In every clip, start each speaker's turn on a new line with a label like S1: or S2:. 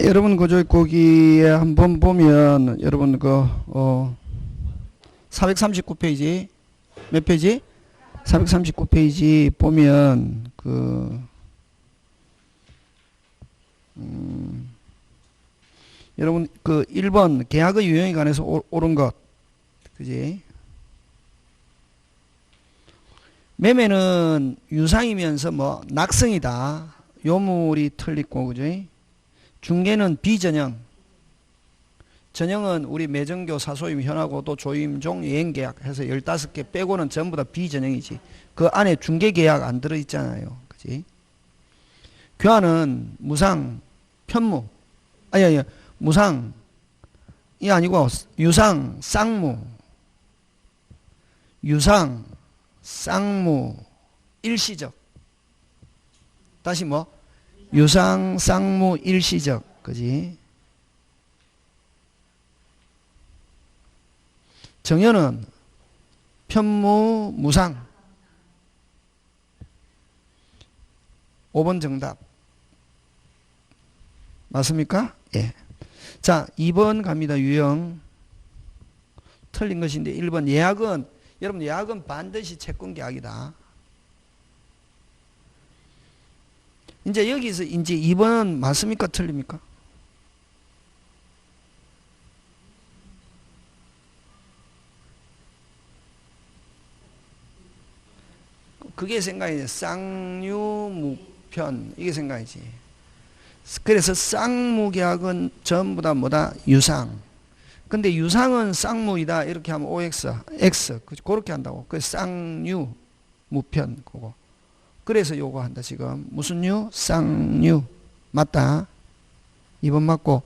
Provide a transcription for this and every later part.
S1: 여러분 거기에 한번 보면 여러분 439페이지 몇 페이지? 439페이지 보면 여러분 1번 계약의 유형에 관해서 옳은 것, 그지? 매매는 유상이면서 낙성이다. 요물이 틀리고, 그지? 중개는 비전형. 전형은 우리 매정교, 사소임, 현하고도, 조임종, 예행계약 해서 15개 빼고는 전부 다 비전형이지. 그 안에 중개계약 안 들어있잖아요. 그지? 교환은 무상, 편무. 아니, 무상이 아니고 유상, 쌍무. 유상, 쌍무, 일시적. 다시 유상, 쌍무, 일시적. 그지? 정현은 편무, 무상. 5번 정답. 맞습니까? 예. 자, 2번 갑니다. 유형. 틀린 것인데 1번 예약은, 여러분 예약은 반드시 채권계약이다. 이제 여기서 이제 2번은 맞습니까? 틀립니까? 그게 생각이지. 쌍유무편. 이게 생각이지. 그래서 쌍무계약은 전부 다 유상. 근데 유상은 쌍무이다. 이렇게 하면 OX, X. 그렇게 한다고. 그 쌍유, 무편. 그거. 그래서 요거 한다, 지금. 무슨 유? 쌍유. 맞다. 2번 맞고.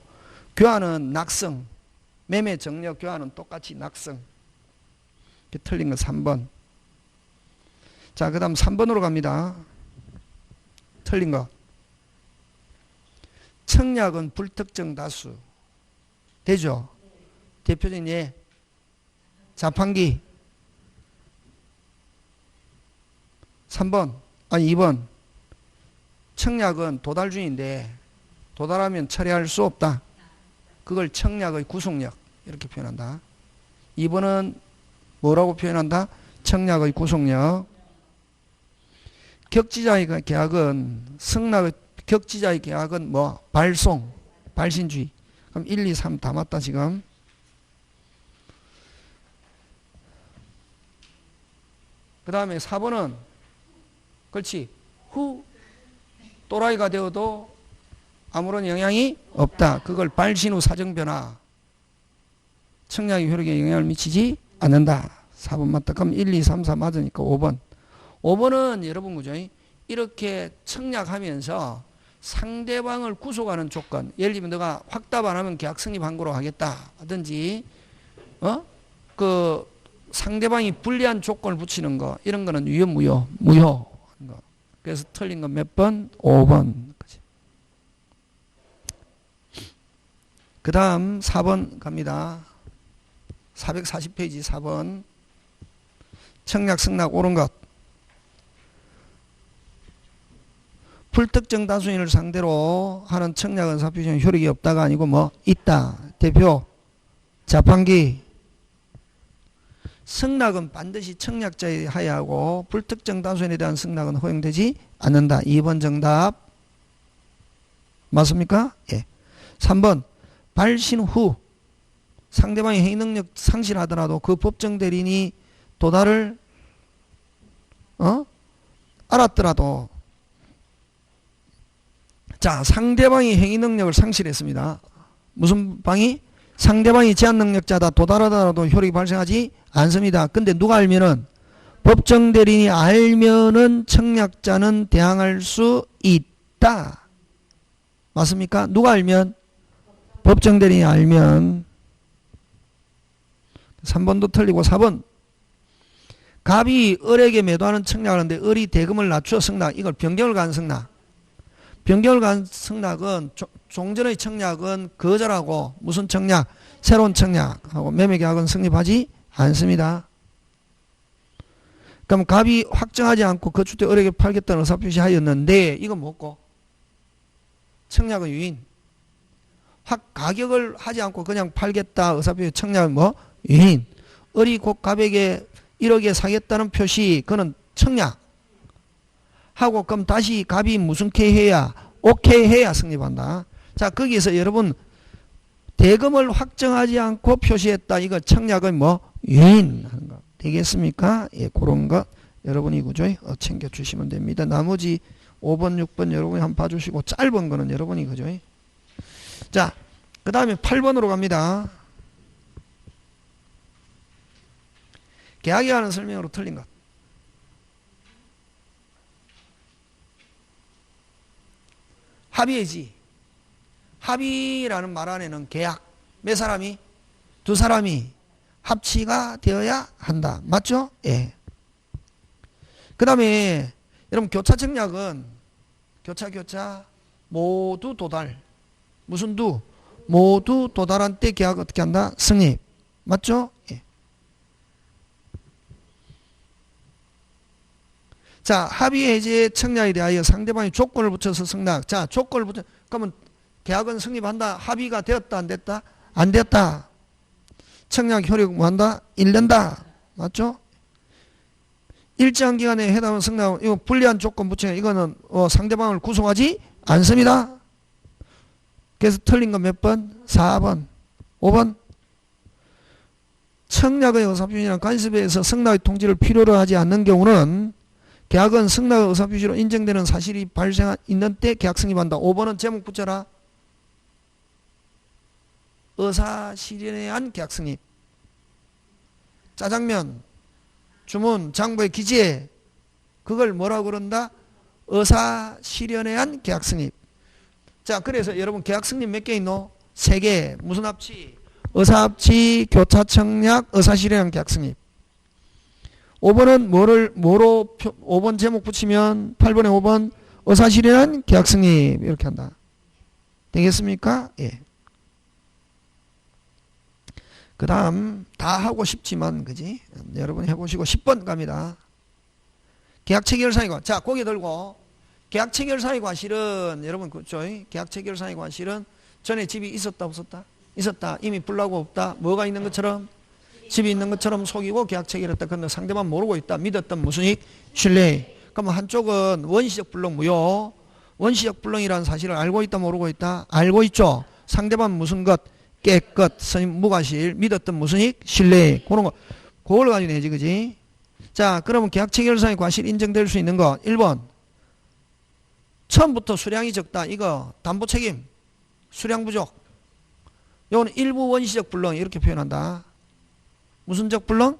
S1: 교환은 낙성. 매매 정력 교환은 똑같이 낙성. 틀린 거 3번. 자, 그 다음 3번으로 갑니다. 틀린 거. 청약은 불특정 다수. 되죠? 대표적인 예. 자판기. 3번. 아니, 2번. 청약은 도달주의인데, 도달하면 처리할 수 없다. 그걸 청약의 구속력. 이렇게 표현한다. 2번은 뭐라고 표현한다? 청약의 구속력. 격지자의 계약은 격지자의 계약은 발송, 발신주의. 그럼 1, 2, 3 다 맞다 지금. 그 다음에 4번은 그렇지. 또라이가 되어도 아무런 영향이 없다. 그걸 발신 후 사정변화. 청약의 효력에 영향을 미치지 않는다. 4번 맞다. 그럼 1, 2, 3, 4 맞으니까 5번. 5번은 여러분 그죠? 이렇게 청약하면서 상대방을 구속하는 조건. 예를 들면 너가 확답 안 하면 계약 성립 항고로 하겠다 하든지 상대방이 불리한 조건을 붙이는 거, 이런 거는 유효, 무효. 그래서 틀린 건 몇 번? 5번. 그 다음 4번 갑니다. 440페이지 4번. 청약 승낙 옳은 것. 불특정 다수인을 상대로 하는 청약은 사표시효 효력이 없다가 아니고 있다. 대표 자판기. 승낙은 반드시 청약자에 하야하고 불특정 다수인에 대한 승낙은 허용되지 않는다. 2번 정답. 맞습니까? 예. 3번 발신 후 상대방이 행위능력 상실하더라도 그 법정 대리인이 도달을 알았더라도, 자, 상대방이 행위능력을 상실했습니다. 무슨 방이? 상대방이 제한능력자다. 도달하더라도 효력이 발생하지 않습니다. 근데 누가 알면은, 법정 대리인이 알면은 청약자는 대항할 수 있다. 맞습니까? 누가 알면? 법정 대리인이 알면. 3번도 틀리고 4번. 갑이 을에게 매도하는 청약을 하는데 을이 대금을 낮추어 승낙. 이걸 변경을 간 승낙. 변경을 간 승낙은 종전의 청약은 거절하고 무슨 청약? 새로운 청약하고 매매계약은 성립하지 않습니다. 그럼 갑이 확정하지 않고 거주때 을에게 팔겠다는 의사표시하였는데 이건 뭐고? 청약의 유인. 가격을 하지 않고 그냥 팔겠다. 의사표시 청약은 뭐? 유인. 을이 곧 갑에게 1억에 사겠다는 표시. 그는 청약. 하고 그럼 다시 갑이 무슨 K 해야? 오케이 해야 성립한다. 자, 거기에서 여러분 대금을 확정하지 않고 표시했다. 이거 청약은 뭐? 유인하는 거. 되겠습니까? 예, 그런 거 여러분이 그죠? 챙겨주시면 됩니다. 나머지 5번, 6번 여러분이 한번 봐주시고 짧은 거는 여러분이 그죠? 자, 그 다음에 8번으로 갑니다. 계약에 관한 설명으로 틀린 것. 합의해지. 합의라는 말 안에는 계약. 몇 사람이? 두 사람이 합치가 되어야 한다. 맞죠? 예. 그 다음에 여러분 교차 청약은 교차 모두 도달. 무슨 두? 모두 도달한 때 계약 어떻게 한다? 성립. 맞죠? 예. 자, 합의 해제 청약에 대하여 상대방이 조건을 붙여서 승낙. 자, 조건을 붙여. 그러면 계약은 성립한다. 합의가 되었다, 안 됐다? 안 됐다. 청약 효력 뭐 한다? 1년다. 맞죠? 일정한 기간에 해당하는 승낙. 이거 불리한 조건 붙여. 이거는 상대방을 구속하지 않습니다. 그래서 틀린 건 몇 번? 4번. 5번. 청약의 의사표시나 간섭에 의해서 승낙의 통지를 필요로 하지 않는 경우는 계약은 승낙의 의사표시로 인정되는 사실이 발생있는 때 계약 성립한다. 5번은 제목 붙여라. 의사실현에 의한 계약 성립. 짜장면, 주문, 장부의 기재. 그걸 뭐라고 그런다? 의사실현에 의한 계약 성립. 자, 그래서 여러분 계약 성립 몇 개 있노? 3개. 무슨 합치? 의사합치, 교차청약, 의사실현에 의한 계약 성립. 5번은 뭐로 5번 제목 붙이면 8번에 5번 의사실현한 계약 성립 이렇게 한다. 되겠습니까? 예. 그 다음 다 하고 싶지만 그지? 여러분 해보시고 10번 갑니다. 계약 체결상의 과실. 자, 고개 들고 계약 체결상의 과실은 여러분 그죠? 계약 체결상의 과실은 전에 집이 있었다 없었다? 있었다. 이미 불나고 없다. 뭐가 있는 것처럼? 집이 있는 것처럼 속이고 계약 체결했다. 근데 상대방 모르고 있다. 믿었던 무슨 익? 신뢰. 그러면 한쪽은 원시적 불능 무효. 원시적 불능이라는 사실을 알고 있다 모르고 있다? 알고 있죠. 상대방 무슨 것? 깨끗, 선임, 무과실, 믿었던 무슨 익? 신뢰. 그런 거. 그걸 가지고 내지, 그지? 자, 그러면 계약 체결상의 과실 인정될 수 있는 거. 1번. 처음부터 수량이 적다. 이거 담보 책임. 수량 부족. 이거는 일부 원시적 불능 이렇게 표현한다. 무슨 적 불능?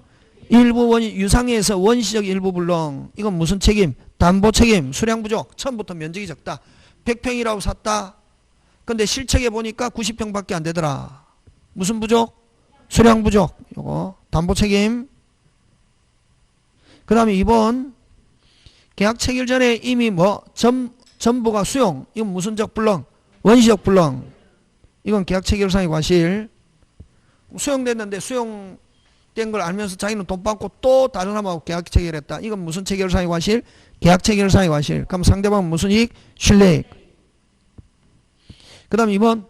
S1: 일부 유상에서 원시적 일부 불능. 이건 무슨 책임? 담보 책임. 수량 부족. 처음부터 면적이 적다. 100평이라고 샀다. 근데 실측에 보니까 90평밖에 안 되더라. 무슨 부족? 수량 부족. 요거 담보 책임. 그 다음에 2번 계약 체결 전에 이미 뭐 전부가 수용. 이건 무슨 적 불능? 원시적 불능. 이건 계약 체결상의 과실. 수용됐는데 수용된 걸 알면서 자기는 돈 받고 또 다른 사람하고 계약 체결했다. 이건 무슨 체결상의 과실? 계약 체결상의 과실. 그럼 상대방은 무슨 이익? 신뢰익. 그 다음 2번.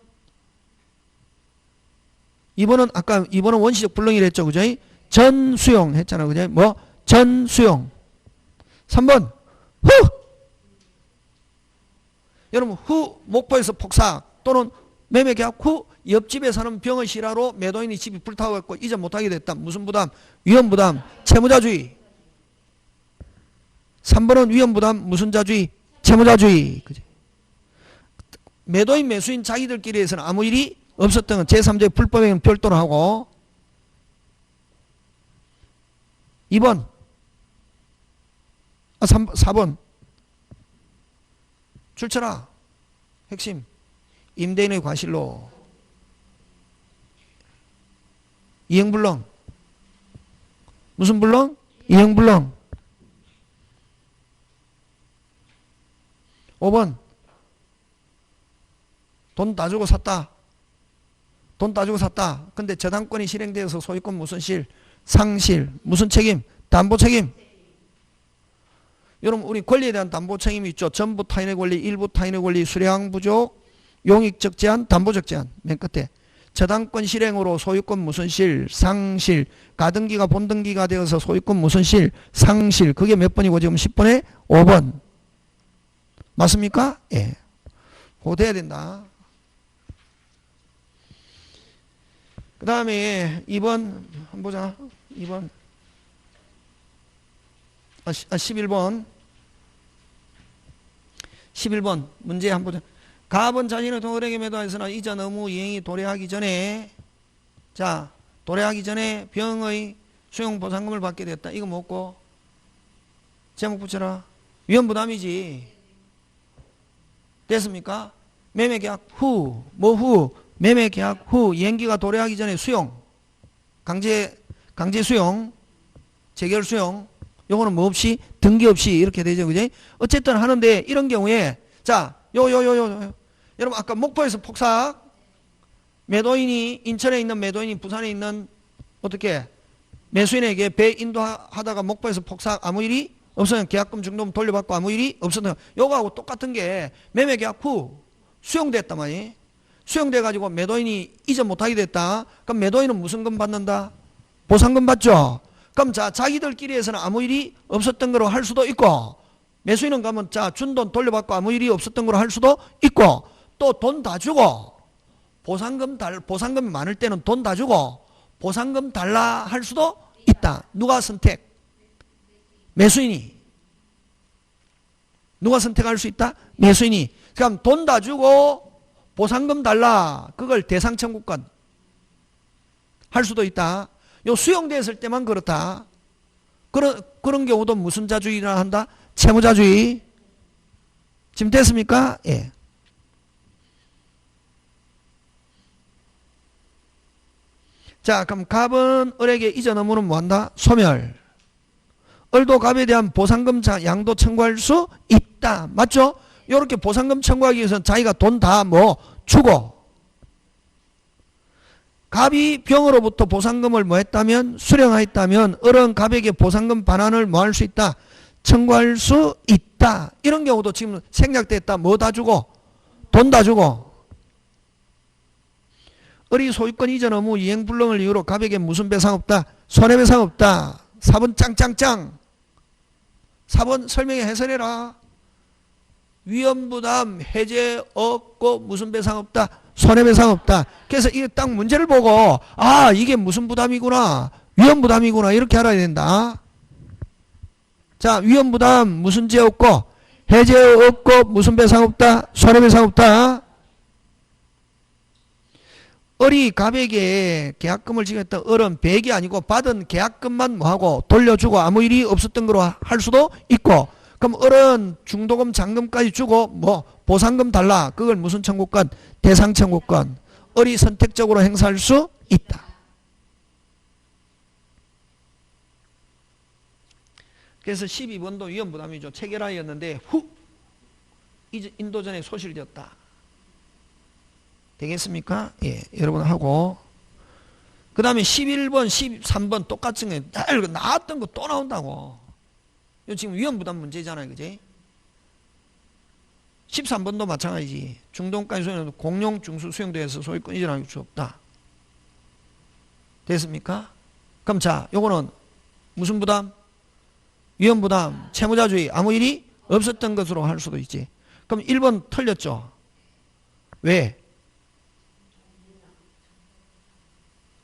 S1: 2번은 아까 2번은 원시적 불능이랬죠. 그죠? 전수용 했잖아. 그죠? 뭐? 전수용. 3번. 후! 여러분 후 목포에서 폭삭 또는 매매계약 후 옆집에 사는 병의 실화로 매도인이 집이 불타고 있고 이제 못하게 됐다. 무슨 부담? 위험부담. 채무자주의. 3번은 위험부담. 무슨 자주의? 채무자주의. 그지? 매도인 매수인 자기들끼리 해서는 아무 일이 없었던 건 제3자의 불법행위는 별도로 하고 2번 4번 출처라. 핵심. 임대인의 과실로 이행불능. 무슨 불능? 이행불능. 5번 돈 다 주고 샀다. 돈 다 주고 샀다. 근데 저당권이 실행되어서 소유권 무슨 실? 상실. 무슨 책임? 담보 책임. 여러분 우리 권리에 대한 담보 책임이 있죠. 전부 타인의 권리, 일부 타인의 권리, 수량 부족, 용익적 제한, 담보적 제한. 맨 끝에. 저당권 실행으로 소유권 무손실, 상실, 가등기가 본등기가 되어서 소유권 무손실, 상실. 그게 몇 번이고 지금 10번에 5번. 맞습니까? 예. 그거 돼야 된다. 그 다음에 2번 한번 보자. 2번 11번 11번 문제 한번 보자. 갑은 자신의 동일에게 매도하였으나 이전 의무 이행이 도래하기 전에 자 도래하기 전에 병의 수용보상금을 받게 되었다. 이거 뭐고? 제목 붙여라. 위험부담이지. 됐습니까? 매매계약 후, 뭐 후, 매매계약 후 이행기가 도래하기 전에 수용, 강제 수용, 재결 수용. 요거는 뭐 없이 등기 없이 이렇게 되죠, 그지? 어쨌든 하는데 이런 경우에 자, 여러분 아까 목포에서 폭삭 매도인이 인천에 있는 매도인이 부산에 있는 어떻게 매수인에게 배 인도하다가 목포에서 폭삭 아무 일이 없으면 계약금 중도금 돌려받고 아무 일이 없었던 요거하고 똑같은 게 매매계약 후 수용됐단 말이에요. 수용돼 가지고 매도인이 이전 못하게 됐다. 그럼 매도인은 무슨 금 받는다? 보상금 받죠. 그럼 자 자기들끼리 해서는 아무 일이 없었던 거로 할 수도 있고 매수인은 가면 자 준 돈 돌려받고 아무 일이 없었던 거로 할 수도 있고 또 돈 다 주고 보상금이 많을 때는 돈 다 주고 보상금 달라 할 수도 있다. 누가 선택? 매수인이. 누가 선택할 수 있다? 매수인이. 그럼 돈 다 주고 보상금 달라. 그걸 대상 청구권 할 수도 있다. 요 수용됐을 때만 그렇다. 그런 경우도 무슨 자주의라 한다? 채무자주의. 지금 됐습니까? 예. 자, 그럼 갑은 을에게 이전 의무는 뭐한다? 소멸. 을도 갑에 대한 보상금 양도 청구할 수 있다. 맞죠? 이렇게 보상금 청구하기 위해서는 자기가 돈 다 뭐 주고 갑이 병으로부터 보상금을 뭐 했다면 수령하였다면 을은 갑에게 보상금 반환을 뭐 할 수 있다? 청구할 수 있다. 이런 경우도 지금 생략됐다. 뭐 다 주고? 돈 다 주고. 을이 소유권 이전 의무 이행 불능을 이유로 갑에게 무슨 배상 없다? 손해배상 없다. 4번 짱짱짱. 4번 설명에 해설해라. 위험부담 해제 없고 무슨 배상 없다? 손해배상 없다. 그래서 이게 딱 문제를 보고 아 이게 무슨 부담이구나 위험부담이구나 이렇게 알아야 된다. 자 위험부담 무슨 죄 없고 해제 없고 무슨 배상 없다? 손해배상 없다. 을이 갑에게 계약금을 지급했던 을은 배액이 아니고 받은 계약금만 뭐하고 돌려주고 아무 일이 없었던 거로 할 수도 있고 그럼 을은 중도금 잔금까지 주고 뭐 보상금 달라. 그걸 무슨 청구권? 대상 청구권. 을이 선택적으로 행사할 수 있다. 그래서 12번도 위험부담이죠. 체결하였는데 후 인도전에 소실되었다. 되겠습니까? 예, 여러분 하고 그 다음에 11번, 13번 똑같은 게 나왔던 거 또 나온다고. 이거 지금 위험부담 문제잖아요. 그지? 13번도 마찬가지지. 중동까지 소유는 공용 중수 수용대에서 소유권 이전할 수 없다. 됐습니까? 그럼 자, 요거는 무슨 부담? 위험부담, 채무자주의, 아무 일이 없었던 것으로 할 수도 있지. 그럼 1번 틀렸죠? 왜?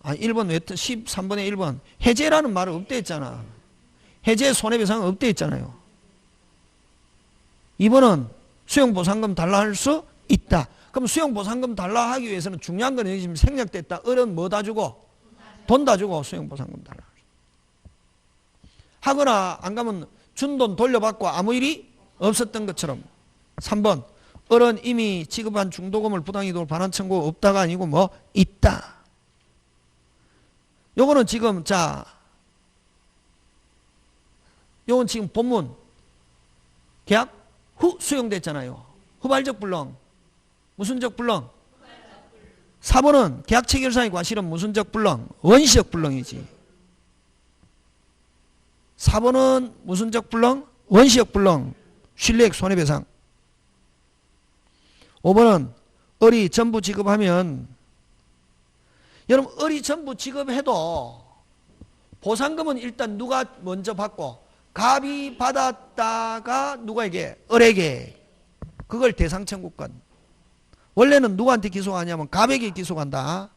S1: 1번 왜 13번에 1번 해제라는 말은 없대 했잖아. 해제 손해배상은 없대 했잖아요. 2번은 수용보상금 달라 할 수 있다. 그럼 수용보상금 달라 하기 위해서는 중요한 건 지금 생략됐다. 을은 뭐 다 주고? 돈 다 주고 수용보상금 달라. 하거나 안 가면 준 돈 돌려받고 아무 일이 없었던 것처럼. 3번 을은 이미 지급한 중도금을 부당이득으로 반환 청구 없다가 아니고 뭐 있다. 요거는 지금 자 요건 지금 본문 계약 후 수용됐잖아요. 후발적 불능. 무슨적 불능? 4번은 계약 체결상의 과실은 무슨적 불능? 원시적 불능이지. 4번은 무슨적 불능? 원시적 불능. 신뢰액 손해배상. 5번은 을이 전부 지급하면 여러분 을이 전부 지급해도 보상금은 일단 누가 먼저 받고 갑이 받았다가 누구에게? 을에게. 그걸 대상청구권. 원래는 누구한테 기소하냐면 갑에게 기소한다.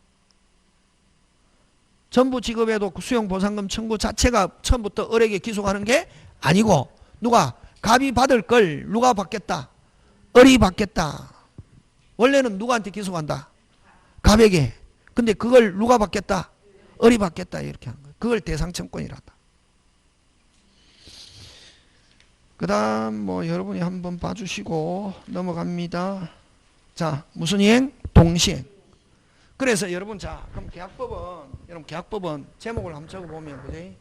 S1: 전부 지급해도 수용보상금 청구 자체가 처음부터 을에게 기소하는 게 아니고 누가? 갑이 받을 걸 누가 받겠다? 을이 받겠다. 원래는 누구한테 기소한다? 갑에게. 근데 그걸 누가 받겠다? 을이 받겠다. 이렇게 하는 거예요. 그걸 대상청구권이란다. 그 다음 뭐 여러분이 한번 봐주시고 넘어갑니다. 자, 무슨 이행? 동시행. 그래서 여러분 자 그럼 계약법은 제목을 한번 적어보면 뭐지?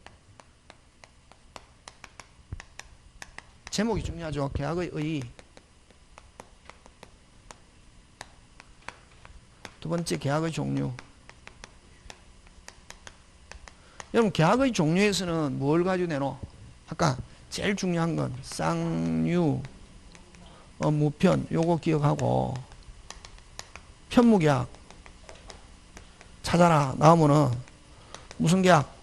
S1: 제목이 중요하죠. 계약의 의. 두 번째 계약의 종류. 여러분 계약의 종류에서는 뭘 가지고 내놓어? 아까 제일 중요한 건 쌍유, 무편 요거 기억하고 편무계약 찾아라 나오면은 무슨 계약?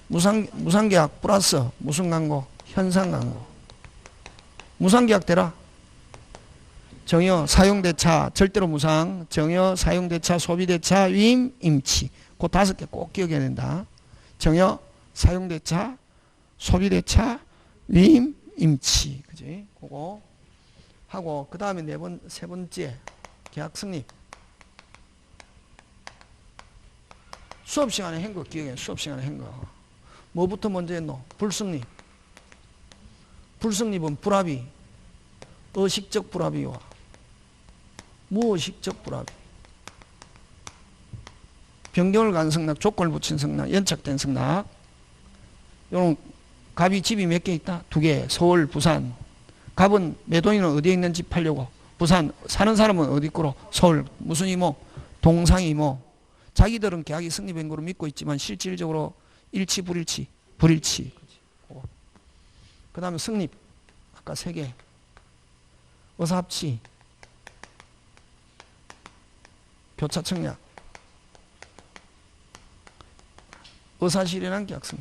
S1: 무상계약 플러스 무슨 광고? 현상광고. 무상계약 되라. 정여 사용대차 절대로 무상, 정여 사용대차 소비대차 위임 임치. 그 5개 꼭 기억해야 된다. 정여 사용대차 소비대차 위임 임치. 그지? 그거 하고 그 다음에 세 번째 계약 성립. 수업 시간에 한 거 기억해. 수업 시간에 한 거. 뭐부터 먼저 했노? 불성립. 불성립은 불합의. 의식적 불합의와 무의식적 불합의. 변경을 간 승낙, 조건을 붙인 승낙, 연착된 승낙. 요런 갑이 집이 몇 개 있다? 2개. 서울, 부산. 갑은 매도인은 어디에 있는 집 팔려고? 부산. 사는 사람은 어디 거로? 서울. 무슨 이모? 동상 이모. 자기들은 계약이 성립한 거로 믿고 있지만 실질적으로 일치, 불일치, 불일치. 그 다음에 성립. 아까 3개. 의사합치. 교차청약. 의사실현한 계약성.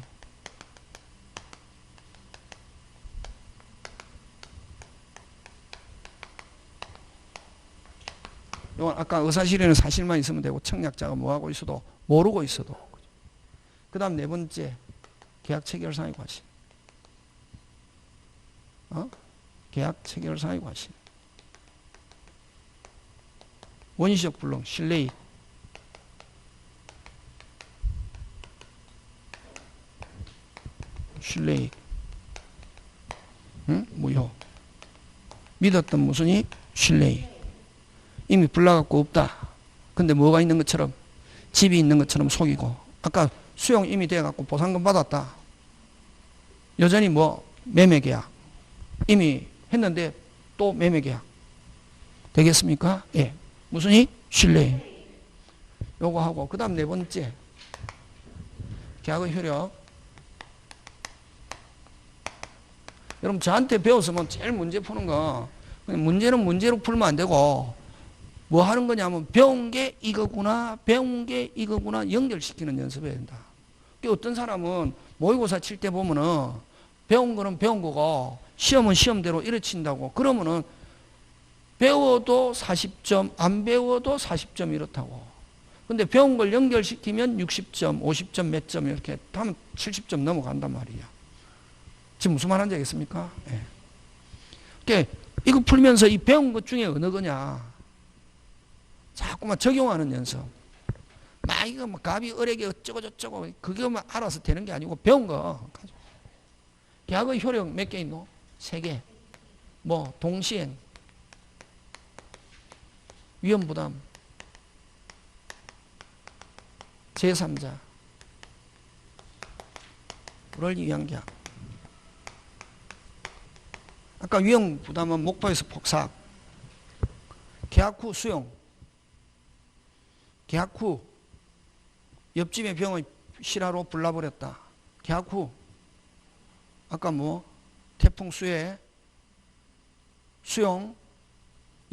S1: 이건 아까 의사실현은 사실만 있으면 되고 청약자가 뭐하고 있어도 모르고 있어도. 그 다음 4번째 계약 체결상의 과실. 계약 체결상의 과실. 원시적 불능, 실내익. 실내익. 무효. 믿었던 무슨 이익? 실내익. 이미 불나갖고 없다. 근데 뭐가 있는 것처럼? 집이 있는 것처럼 속이고. 아까 수용 이미 돼갖고 보상금 받았다. 여전히 뭐 매매계약. 이미 했는데 또 매매계약. 되겠습니까? 예. 무슨 이? 신뢰. 요거 하고 그 다음 4번째 계약의 효력. 여러분 저한테 배웠으면 제일 문제 푸는 거 문제는 문제로 풀면 안 되고 뭐 하는 거냐면 배운 게 이거구나 배운 게 이거구나 연결시키는 연습을 해야 된다. 어떤 사람은 모의고사 칠 때 보면은 배운 거는 배운 거고 시험은 시험대로 이래 친다고. 그러면은 배워도 40점, 안 배워도 40점 이렇다고. 근데 배운 걸 연결시키면 60점, 50점 몇 점 이렇게 하면 70점 넘어간단 말이야. 지금 무슨 말 하는지 알겠습니까? 예. 그러니까 이거 풀면서 이 배운 것 중에 어느 거냐. 자꾸만 적용하는 연습. 막 이거 뭐 갑이 을에게 어쩌고 저쩌고 그거만 알아서 되는 게 아니고 배운 거. 계약의 효력 몇 개 있노? 3개. 뭐 동시행, 위험부담, 제3자, 를 위한 계약. 아까 위험부담은 목포에서 폭삭. 계약 후 수용. 계약 후 옆집의 병을 실화로 불나버렸다. 계약 후 아까 뭐 태풍 수해 수용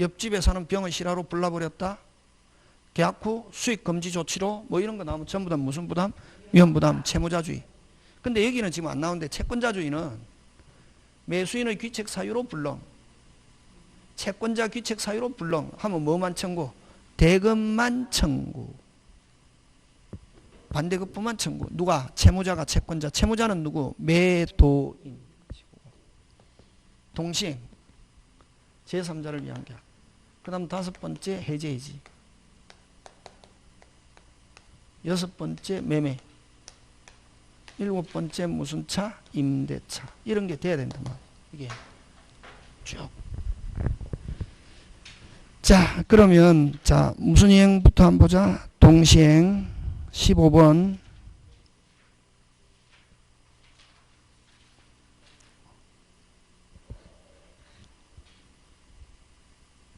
S1: 옆집에 사는 병을 실화로 불러버렸다. 계약 후 수익 금지 조치로 뭐 이런 거 나오면 전부 다 무슨 부담? 위험 부담, 채무자주의. 근데 여기는 지금 안 나오는데 채권자주의는 매수인의 귀책 사유로 불능, 채권자 귀책 사유로 불능 하면 뭐만 청구? 대금만 청구. 반대급부만 청구. 누가? 채무자가 채권자. 채무자는 누구? 매도인. 동시행. 제3자를 위한 계약. 그 다음 5번째 해제이지. 6번째 매매. 7번째 무슨 차? 임대차. 이런 게 돼야 된단 말이야. 이게 쭉. 자, 그러면 자 무슨 이행부터 한번 보자. 동시행 15번.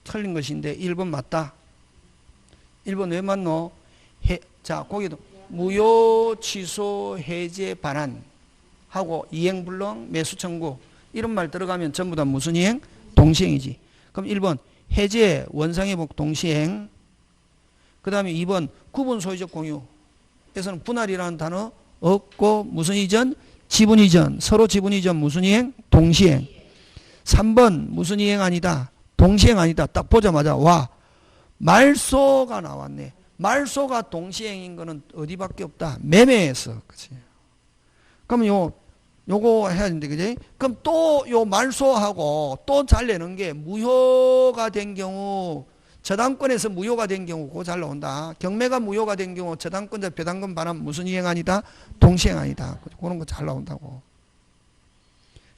S1: 틀린 것인데 1번 맞다. 1번 왜 맞노? 자, 거기도 무효 취소 해제 반환 하고 이행불능 매수 청구 이런 말 들어가면 전부 다 무슨 이행? 동시행이지. 그럼 1번 해제 원상회복 동시행. 그 다음에 2번 구분 소유적 공유에서는 분할이라는 단어 없고 무슨 이전? 지분 이전. 서로 지분 이전 무슨 이행? 동시행. 3번 무슨 이행 아니다. 동시행 아니다. 딱 보자마자 와 말소가 나왔네. 말소가 동시행인 거는 어디밖에 없다. 매매에서. 그치? 그럼 요거 해야 되는데, 그지? 그럼 또 요 말소하고 또 잘 내는 게 무효가 된 경우, 저당권에서 무효가 된 경우, 그거 잘 나온다. 경매가 무효가 된 경우, 저당권자 배당금 반환 무슨 이행 아니다? 동시행 아니다. 그런 거 잘 나온다고.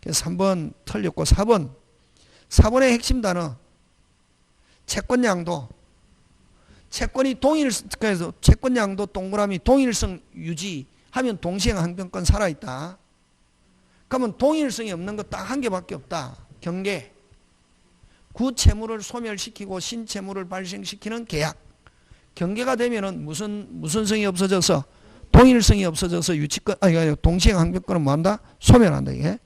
S1: 그래서 3번 틀렸고, 4번의 핵심 단어. 채권양도. 채권이 그래서 채권양도 동그라미 동일성 유지하면 동시행 항변권 살아있다. 그러면 동일성이 없는 거 딱 한 개밖에 없다. 경계. 구채무를 소멸시키고 신채무를 발생시키는 계약. 경계가 되면은 무슨 성이 없어져서 동일성이 없어져서 유치권 동시행 항변권은 뭐한다? 소멸한다 이게.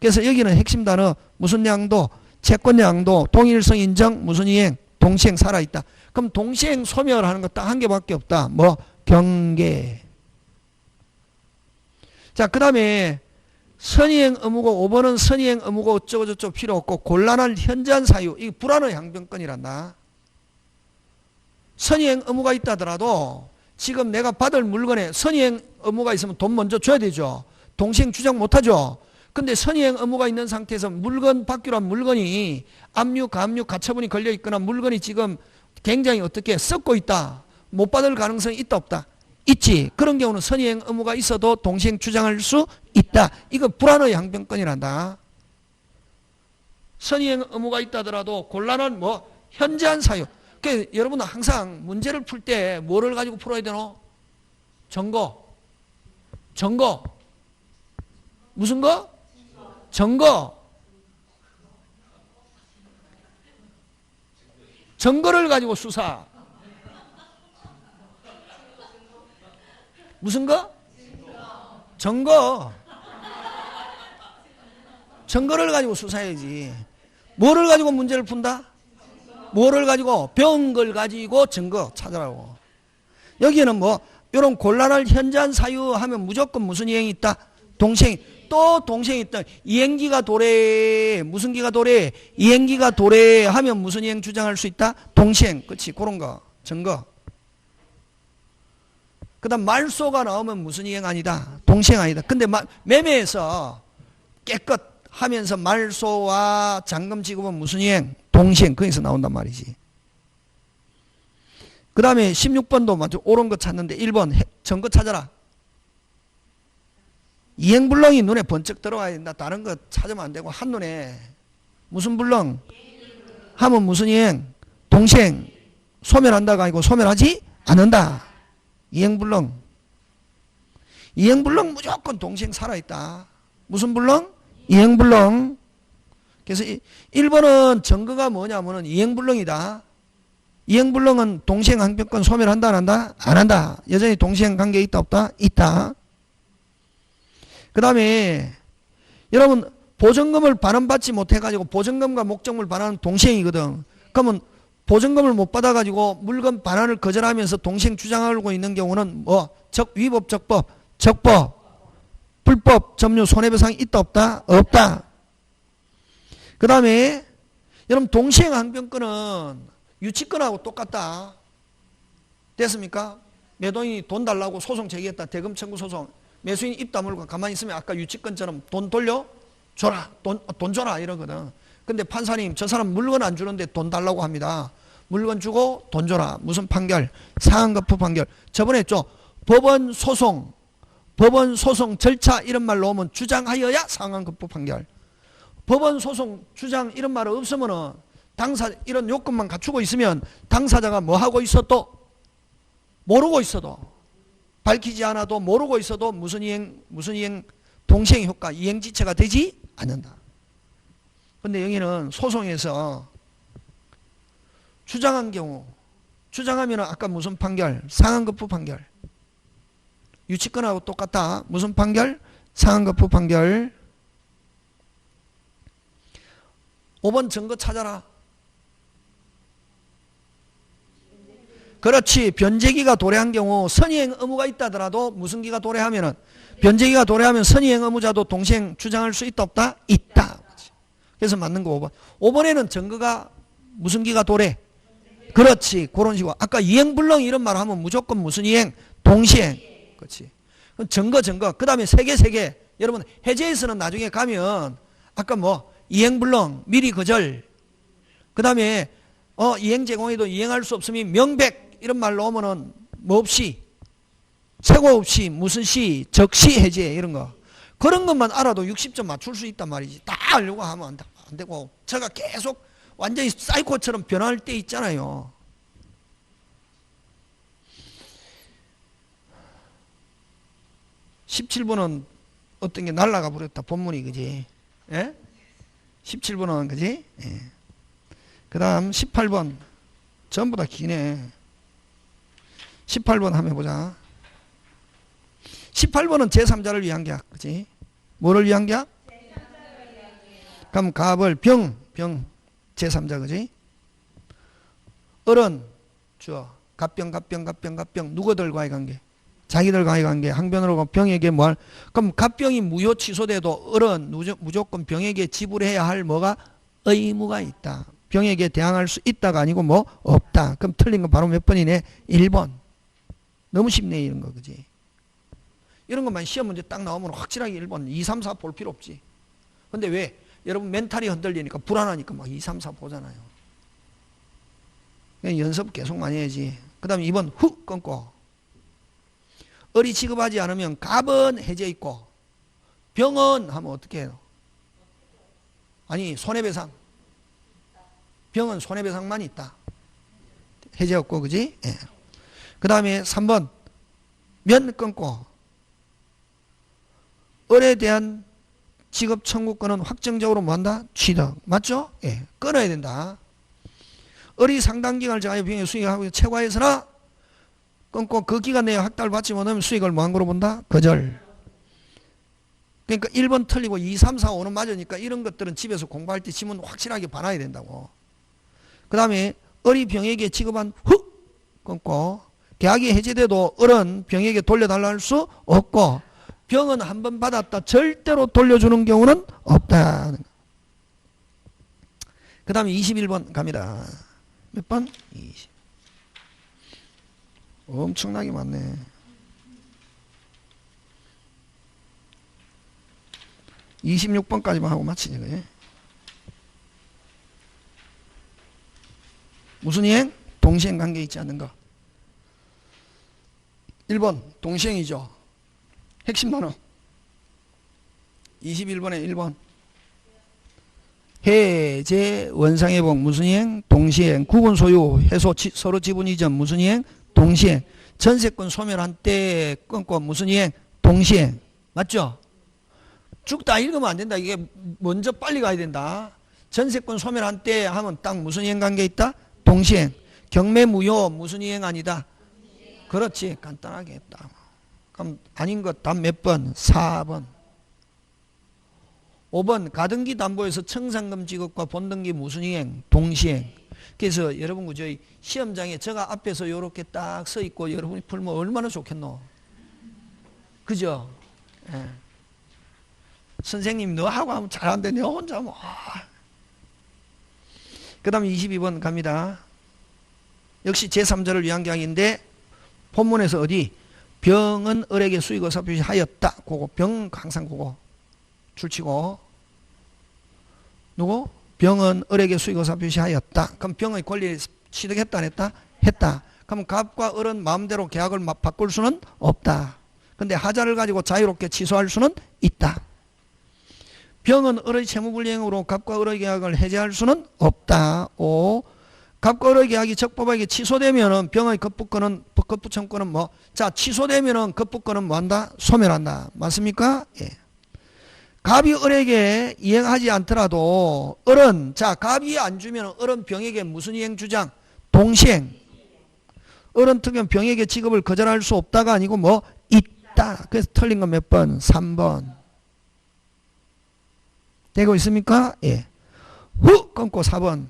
S1: 그래서 여기는 핵심 단어 무슨 양도 채권양도 동일성 인정 무슨 이행 동시행 살아있다. 그럼 동시행 소멸하는 거 딱 한 개밖에 없다. 뭐? 경계. 자, 그 다음에 선의행 의무고 5번은 선의행 의무고 어쩌고저쩌고 필요 없고 곤란한 현저한 사유. 이게 불안의 항변권이란다. 선의행 의무가 있다 하더라도 지금 내가 받을 물건에 선의행 의무가 있으면 돈 먼저 줘야 되죠. 동시행 주장 못하죠. 근데 선의행 의무가 있는 상태에서 물건 받기로 한 물건이 압류, 가압류, 가처분이 걸려 있거나 물건이 지금 굉장히 어떻게 썩고 있다. 못 받을 가능성이 있다 없다? 있지. 그런 경우는 선의행 의무가 있어도 동시행 주장할 수 있다. 이거 불안의 항변권이란다. 선의행 의무가 있다 하더라도 곤란한 뭐 현저한 사유. 그러니까 여러분은 항상 문제를 풀 때 뭐를 가지고 풀어야 되노? 증거. 무슨 거? 증거. 증거를 가지고 수사. 무슨 거? 증거. 증거를 가지고 수사해야지. 뭐를 가지고 문제를 푼다? 뭐를 가지고? 배운 걸 가지고 증거 찾으라고. 여기에는 뭐 이런 곤란할 현저한 사유 하면 무조건 무슨 이행이 있다? 동시행. 또 동시행이 있다. 이행기가 도래. 무슨 기가 도래? 이행기가 도래 하면 무슨 이행 주장할 수 있다? 동시행. 그렇지. 그런 거. 증거. 그 다음 말소가 나오면 무슨 이행 아니다? 동시행 아니다. 근데 매매에서 깨끗 하면서 말소와 잔금 지급은 무슨 이행? 동시행. 거기서 나온단 말이지. 그 다음에 16번도 맞죠? 옳은 거 찾는데 1번 증거 찾아라. 이행불능이 눈에 번쩍 들어와야 된다. 다른 거 찾으면 안 되고 한눈에 무슨 불능? 하면 무슨 이행? 동시행. 소멸한다가 아니고 소멸하지 않는다. 이행불능. 이행불능 무조건 동시행 살아있다. 무슨 불능? 이행불능. 그래서 1번은 증거가 뭐냐면은 이행불능이다. 이행불능은 동시행 항변권 소멸한다 안 한다? 안 한다. 여전히 동시행 관계 있다 없다? 있다. 그 다음에 여러분 보증금을 반환받지 못해가지고 보증금과 목적물 반환은 동시행이거든. 그러면 보증금을 못 받아가지고 물건 반환을 거절하면서 동시행 주장하고 있는 경우는 뭐 위법, 적법, 불법, 점유, 손해배상이 있다 없다? 없다. 그 다음에 여러분 동시행 항변권은 유치권하고 똑같다. 됐습니까? 매도인이 돈 달라고 소송 제기했다. 대금 청구 소송. 매수인이 입 다물고 가만히 있으면 아까 유치권처럼 돈 돌려줘라. 돈 줘라 이러거든. 근데 판사님 저 사람 물건 안 주는데 돈 달라고 합니다. 물건 주고 돈 줘라. 무슨 판결? 상한거푸 판결. 저번에 했죠. 법원 소송 절차 이런 말 넣으면 주장하여야 상한거푸 판결. 법원 소송 주장 이런 말 없으면은 당사 이런 요건만 갖추고 있으면 당사자가 뭐 하고 있어도 모르고 있어도 밝히지 않아도 모르고 있어도 무슨 이행 동시행 효과 이행지체가 되지 않는다. 근데 여기는 소송에서 주장한 경우 주장하면 아까 무슨 판결? 상한거푸 판결. 유치권하고 똑같다. 무슨 판결? 상한거푸 판결. 5번 증거 찾아라. 그렇지. 변제기가 도래한 경우 선의행 의무가 있다더라도 무슨 기가 도래하면은 변제기가 도래하면 선의행 의무자도 동시행 주장할 수 있다 없다? 있다. 그래서 맞는 거 5번. 5번에는 증거가 무슨 기가 도래? 그렇지. 그런 식으로. 아까 이행불능 이런 말 하면 무조건 무슨 이행? 동시행. 그렇지. 증거. 그 다음에 세 개. 여러분 해제에서는 나중에 가면 아까 뭐 이행불능, 미리 거절. 그 다음에 이행 제공에도 이행할 수 없으면 명백 이런 말 넣으면은 뭐 없이 세고 없이 무슨 시 적시 해제 이런 거. 그런 것만 알아도 60점 맞출 수 있단 말이지. 다 알려고 하면 안 되고 제가 계속 완전히 사이코처럼 변할 때 있잖아요. (17번은) 어떤 게 날라가 버렸다. 본문이 그지? 예? 17번은 그지? 예. 그 다음 18번 전부 다 기네. 18번 한번 해보자. 18번은 제3자를 위한 계약 그지? 뭐를 위한 계약? 그럼 갑을 병 제3자 그지? 을은 주어 갑병 누구들과의 관계? 자기들과의 관계. 항변으로 병에게 뭐 할? 그럼 갑병이 무효 취소돼도 을은 무조건 병에게 지불해야 할 뭐가? 의무가 있다. 병에게 대항할 수 있다가 아니고 뭐 없다. 그럼 틀린 건 바로 몇 번이네? 1번. 너무 쉽네 이런 거 그지? 이런 것만 시험 문제 딱 나오면 확실하게 1번 2, 3, 4 볼 필요 없지. 근데 왜? 여러분 멘탈이 흔들리니까 불안하니까 막 2, 3, 4 보잖아요. 연습 계속 많이 해야지. 그 다음에 2번 훅 끊고 을이 지급하지 않으면 갑은 해제 있고 병은 하면 어떻게 해요? 아니 손해배상. 병은 손해배상만 있다. 해제 없고 그지? 예. 그 다음에 3번 면 끊고 을에 대한 지급 청구권은 확정적으로 뭐한다? 취득. 맞죠? 예. 끊어야 된다. 을이 상당 기간을 정하여 병의 수익을 하고 최고하여서나 끊고 그 기간 내에 확답을 받지 못하면 수익을 뭐한 거로 본다? 거절. 그러니까 1번 틀리고 2, 3, 4, 5는 맞으니까 이런 것들은 집에서 공부할 때 지문 확실하게 봐놔야 된다고. 그 다음에 을이 병에게 지급한 훅 끊고 계약이 해제돼도 을은 병에게 돌려달라 할 수 없고 병은 한 번 받았다 절대로 돌려주는 경우는 없다. 그 다음에 21번 갑니다. 몇 번? 20. 엄청나게 많네. 26번까지만 하고 마치지. 그래? 무슨 이행? 동시행 관계 있지 않는 거. 1번 동시행이죠. 핵심 단어 21번에 1번 해제 원상회복 무슨 이행? 동시행. 구분 소유 해소 서로 지분 이전 무슨 이행? 동시행. 전세권 소멸한 때 끊고 무슨 이행? 동시행. 맞죠? 쭉 다 읽으면 안 된다. 이게 먼저 빨리 가야 된다. 전세권 소멸한 때 하면 딱 무슨 이행 관계 있다? 동시행. 경매 무효 무슨 이행 아니다? 그렇지. 간단하게 했다. 그럼 아닌 것 답 몇 번? 4번. 5번 가등기 담보에서 청산금 지급과 본등기 무슨 이행? 동시행. 그래서 여러분 그저 시험장에 제가 앞에서 이렇게 딱 서 있고 여러분이 풀면 얼마나 좋겠노. 그죠? 예. 선생님 너 하고 하면 잘하는데 내 혼자 뭐. 그 다음에 22번 갑니다. 역시 제3자를 위한 계약인데 본문에서 어디 병은 을에게 수익의사 표시하였다. 그거 병 항상 그거 줄치고 누구? 병은 을에게 수익의사 표시하였다. 그럼 병의 권리를 취득했다 안 했다? 했다. 그럼 갑과 을은 마음대로 계약을 바꿀 수는 없다. 근데 하자를 가지고 자유롭게 취소할 수는 있다. 병은 을의 채무불이행으로 갑과 을의 계약을 해제할 수는 없다. 5. 갑과 을의 계약이 적법하게 취소되면은 병의 급부권은 급부청권은 뭐? 자, 취소되면은 급부권은 뭐한다? 소멸한다. 맞습니까? 예. 갑이 을에게 이행하지 않더라도 을은 자 갑이 안 주면 을은 병에게 무슨 이행 주장? 동시행. 을은 특별 병에게 지급을 거절할 수 없다가 아니고 뭐 있다. 그래서 틀린 건 몇 번? 3번. 되고 있습니까? 예. 후 끊고 4번.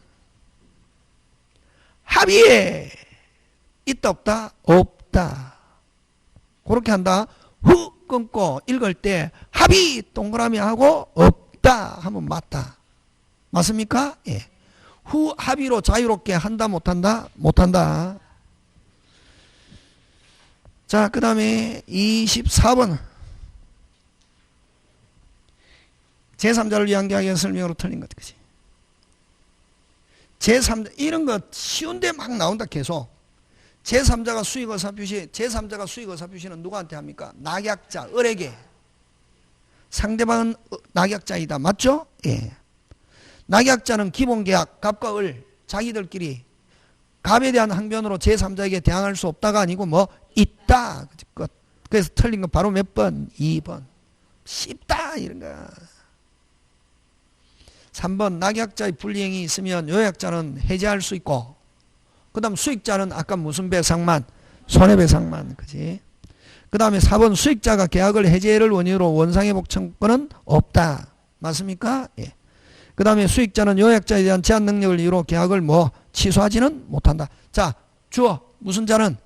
S1: 합의에 있다 없다? 없다. 그렇게 한다. 후 끊고 읽을 때 합의 동그라미 하고 없다 하면 맞다. 맞습니까? 예. 후 합의로 자유롭게 한다 못한다? 못한다. 자, 그 다음에 24번. 제3자를 위한 계약의 설명으로 틀린 것. 그치? 제3자, 이런 거 쉬운데 막 나온다, 계속. 제3자가 수익의사표시, 제3자가 수익의사표시는 누구한테 합니까? 낙약자, 을에게. 상대방은 낙약자이다. 맞죠? 예. 낙약자는 기본계약, 갑과 을, 자기들끼리 갑에 대한 항변으로 제3자에게 대항할 수 없다가 아니고 뭐 있다. 그래서 틀린 거 바로 몇 번? 2번. 쉽다 이런 거. 3번 낙약자의 불이행이 있으면 요약자는 해제할 수 있고 그 다음 수익자는 아까 무슨 배상만? 손해배상만. 그지? 그 다음에 4번 수익자가 계약을 해제를 원인으로 원상회복 청구권은 없다. 맞습니까? 예. 그 다음에 수익자는 요약자에 대한 제한 능력을 이유로 계약을 뭐 취소하지는 못한다. 자, 주어 무슨 자는?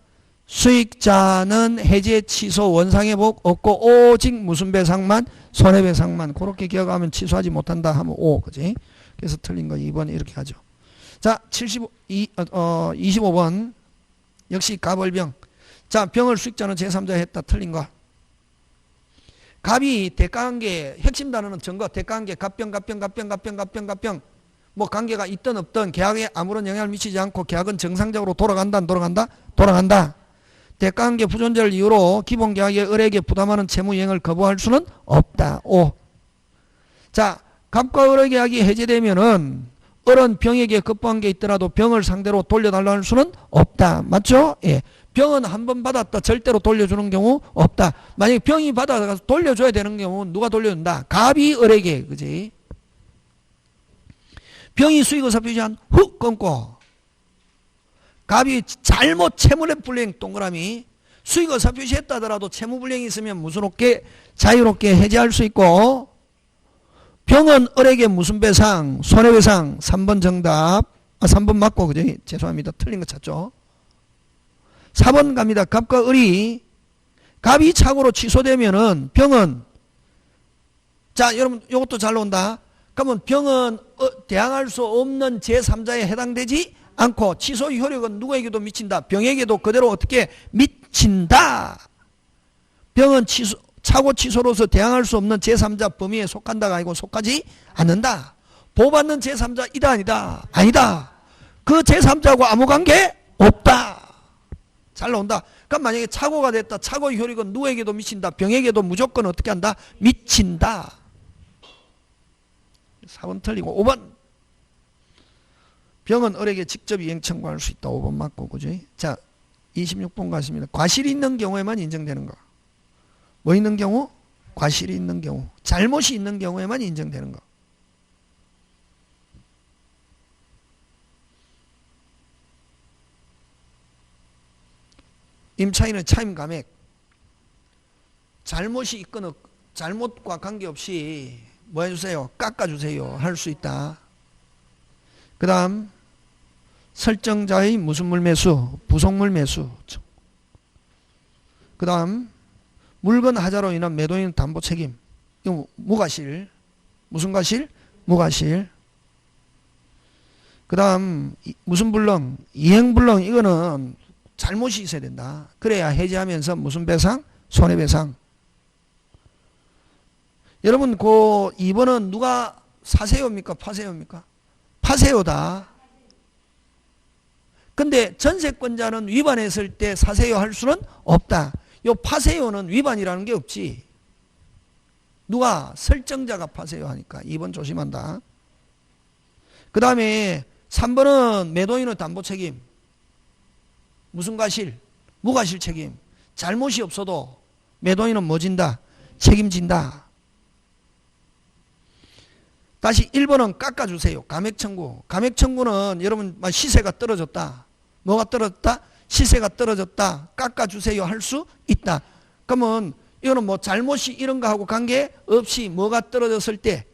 S1: 수익자는 해제 취소 원상회복 없고 오직 무슨 배상만? 손해배상만. 그렇게 기억하면 취소하지 못한다 하면 5. 그지? 그래서 틀린 거 2번 이렇게 하죠. 자, 25번. 역시 갑을병. 자, 병을 수익자는 제3자 했다. 틀린 거. 갑이 대가관계 핵심 단어는 증거. 대가관계 갑병 뭐 관계가 있든 없든 계약에 아무런 영향을 미치지 않고 계약은 정상적으로 돌아간다 안 돌아간다? 돌아간다. 대가관계 부존재를 이유로 기본계약에 을에게 부담하는 채무이행을 거부할 수는 없다. 5. 자, 갑과 을의 계약이 해제되면은 을은 병에게 급부한 게 있더라도 병을 상대로 돌려달라 할 수는 없다. 맞죠? 예. 병은 한 번 받았다 절대로 돌려주는 경우 없다. 만약에 병이 받아서 돌려줘야 되는 경우는 누가 돌려준다? 갑이 을에게. 그지? 병이 수익의사 표시한 훅 끊고 갑이 잘못 채무불이행 동그라미 수익의사 표시했다 하더라도 채무불이행이 있으면 무슨롭게 자유롭게 해제할 수 있고 병은 을에게 무슨 배상? 손해배상. 3번 정답. 3번 맞고 그죠? 죄송합니다. 틀린 거 찾죠. 4번 갑니다. 갑과 을이 갑이 착오로 취소되면은 병은 자 여러분 이것도 잘 나온다. 그러면 병은 대항할 수 없는 제3자에 해당되지 않고 취소 효력은 누구에게도 미친다. 병에게도 그대로 어떻게 미친다. 병은 착오 취소로서 대항할 수 없는 제3자 범위에 속한다가 아니고 속하지 않는다. 보호받는 제3자이다 아니다. 아니다. 그 제3자하고 아무 관계 없다. 잘 나온다. 그럼 만약에 착오가 됐다. 착오의 효력은 누구에게도 미친다. 병에게도 무조건 어떻게 한다? 미친다. 4번 틀리고 5번 병은 을에게 직접 이행 청구할 수 있다. 5번 맞고 그죠? 자 26번 가십니다. 과실이 있는 경우에만 인정되는 거. 뭐 있는 경우? 과실이 있는 경우. 잘못이 있는 경우에만 인정되는 거. 임차인의 차임감액. 잘못이 있거나 잘못과 관계없이 뭐 해주세요? 깎아주세요. 할 수 있다. 그 다음 설정자의 무슨 물 매수? 부속물 매수. 그 다음 물건 하자로 인한 매도인 담보 책임. 이거 무과실. 무슨 과실? 무과실. 그 다음 무슨 불능? 이행불능. 이거는 잘못이 있어야 된다. 그래야 해지하면서 무슨 배상? 손해배상. 여러분 그 2번은 누가 사세요입니까? 파세요입니까? 파세요다. 근데 전세권자는 위반했을 때 사세요 할 수는 없다. 요 파세요는 위반이라는 게 없지. 누가? 설정자가 파세요 하니까 2번 조심한다. 그 다음에 3번은 매도인의 담보 책임. 무슨 과실? 무과실 책임. 잘못이 없어도 매도인은 뭐 진다? 책임진다. 다시 1번은 깎아주세요. 감액청구. 감액청구는 여러분 시세가 떨어졌다. 뭐가 떨어졌다? 시세가 떨어졌다. 깎아주세요 할 수 있다. 그러면 이거는 뭐 잘못이 이런 거하고 관계없이 뭐가 떨어졌을 때,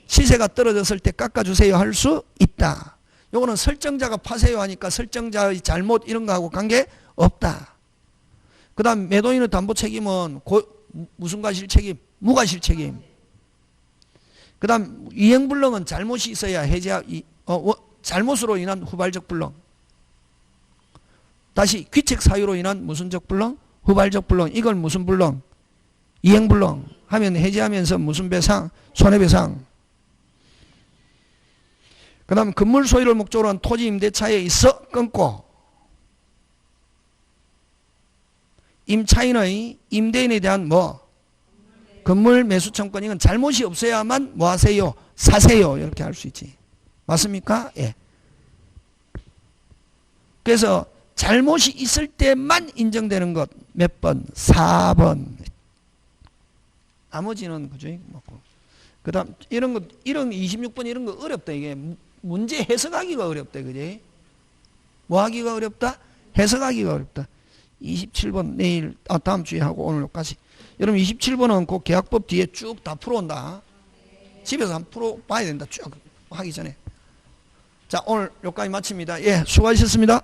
S1: 시세가 떨어졌을 때 깎아주세요 할 수 있다. 요거는 설정자가 파세요 하니까 설정자의 잘못 이런 거하고 관계없다. 그 다음 매도인의 담보 책임은 무슨 과실 책임? 무과실 책임. 그 다음 이행불능은 잘못이 있어야 잘못으로 인한 후발적 불능. 다시 귀책 사유로 인한 무슨적 불능? 후발적 불능. 이걸 무슨 불능? 이행불능 하면 해지하면서 무슨 배상? 손해배상. 그 다음 건물 소유를 목적으로 한 토지 임대차에 있어 끊고 임차인의 임대인에 대한 뭐? 건물 매수 청권. 이건 잘못이 없어야만 뭐 하세요? 사세요. 이렇게 할 수 있지. 맞습니까? 예. 그래서 잘못이 있을 때만 인정되는 것 몇 번? 4번. 나머지는 그죠? 그 다음 이런 26번 이런 거 어렵다. 이게 문제 해석하기가 어렵다. 그지? 뭐 하기가 어렵다? 해석하기가 어렵다. 27번 내일 다음 주에 하고 오늘까지. 여러분 27번은 그 계약법 뒤에 쭉 다 풀어온다. 집에서 한 풀어봐야 된다. 쭉 하기 전에. 자, 오늘 여기까지 마칩니다. 예, 수고하셨습니다.